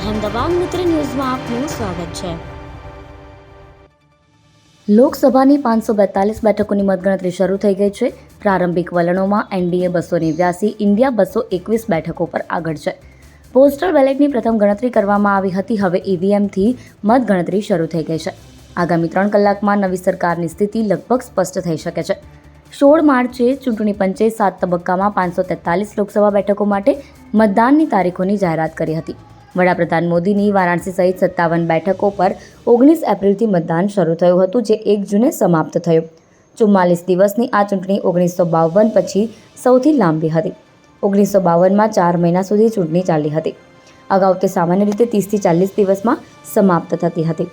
અહેમદાબાદ મિત્ર ન્યૂઝમાં આપનું સ્વાગત છે। લોકસભાની 542 બેઠકોની મતગણતરી શરૂ થઈ ગઈ છે। પ્રારંભિક વલણોમાં એનડીએ 289, ઇન્ડિયા 221 બેઠકો પર આગળ છે। પોસ્ટલ બેલેટની પ્રથમ ગણતરી કરવામાં આવી હતી, હવે ઈવીએમથી મતગણતરી શરૂ થઈ ગઈ છે। આગામી 3 કલાકમાં નવી સરકારની સ્થિતિ લગભગ સ્પષ્ટ થઈ શકે છે। 16 માર્ચે ચૂંટણી પંચે 7 તબક્કામાં 543 લોકસભા બેઠકો માટે મતદાનની તારીખોની જાહેરાત કરી હતી। વડાપ્રધાન મોદીની વારાણસી સહિત 57 બેઠકો પર 19 એપ્રિલથી મતદાન શરૂ થયું હતું, જે 1 જૂને સમાપ્ત થયું। 44 દિવસની આ ચૂંટણી 1952 પછી સૌથી લાંબી હતી। 1952માં 4 મહિના સુધી ચૂંટણી ચાલી હતી। અગાઉ તે સામાન્ય રીતે 30થી 40 દિવસમાં સમાપ્ત થતી હતી।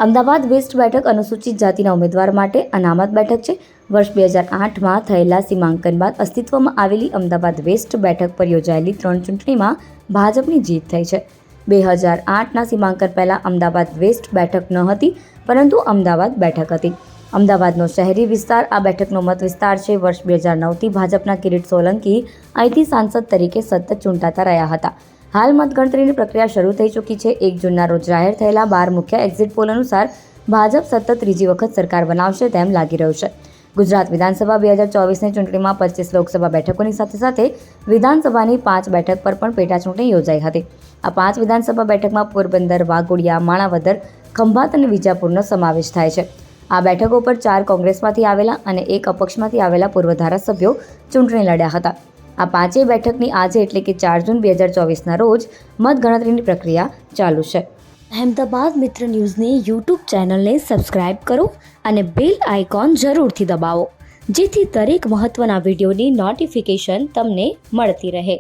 અમદાવાદ વેસ્ટ બેઠક અનુસૂચિત જાતિના ઉમેદવાર માટે અનામત બેઠક છે। વર્ષ 2008માં થયેલા સીમાંકન બાદ અસ્તિત્વમાં આવેલી અમદાવાદ વેસ્ટ બેઠક પર યોજાયેલી 3 ચૂંટણીમાં ભાજપની જીત થઈ છે। 2008ના સીમાંકન પહેલાં અમદાવાદ વેસ્ટ બેઠક ન હતી, પરંતુ અમદાવાદ બેઠક હતી। અમદાવાદનો શહેરી વિસ્તાર આ બેઠકનો મત વિસ્તાર છે। વર્ષ 2009થી ભાજપના કિરીટ સોલંકી અહીંથી સાંસદ તરીકે સતત ચૂંટાતા રહ્યા હતા। હાલ મતગણતરીની પ્રક્રિયા શરૂ થઈ ચૂકી છે। 1 જૂનના રોજ જાહેર થયેલા 12 મુખ્ય એક્ઝિટ પોલ અનુસાર ભાજપ સતત ત્રીજી વખત સરકાર બનાવશે તેમ લાગી રહ્યું છે। ગુજરાત વિધાનસભા 2024ની ચૂંટણીમાં 25 લોકસભા બેઠકોની સાથે સાથે વિધાનસભાની 5 બેઠક પર પણ પેટા ચૂંટણી યોજાઈ હતી। આ 5 વિધાનસભા બેઠકમાં પોરબંદર, વાઘોડિયા, માણાવદર, ખંભાત અને વિજાપુરનો સમાવેશ થાય છે। આ બેઠકો પર 4 કોંગ્રેસમાંથી આવેલા અને 1 અપક્ષમાંથી આવેલા પૂર્વ ધારાસભ્યો ચૂંટણી લડ્યા હતા। આ 5 બેઠકની આજે એટલે કે 4 જૂન 2024ના રોજ મતગણતરીની પ્રક્રિયા ચાલુ છે। અહેમદાબાદ મિત્ર ન્યૂઝની યુટ્યુબ ચેનલને સબસ્ક્રાઇબ કરો અને બેલ આઇકોન જરૂરથી દબાવો, જેથી દરેક મહત્ત્વના વિડીયોની નોટિફિકેશન તમને મળતી રહે।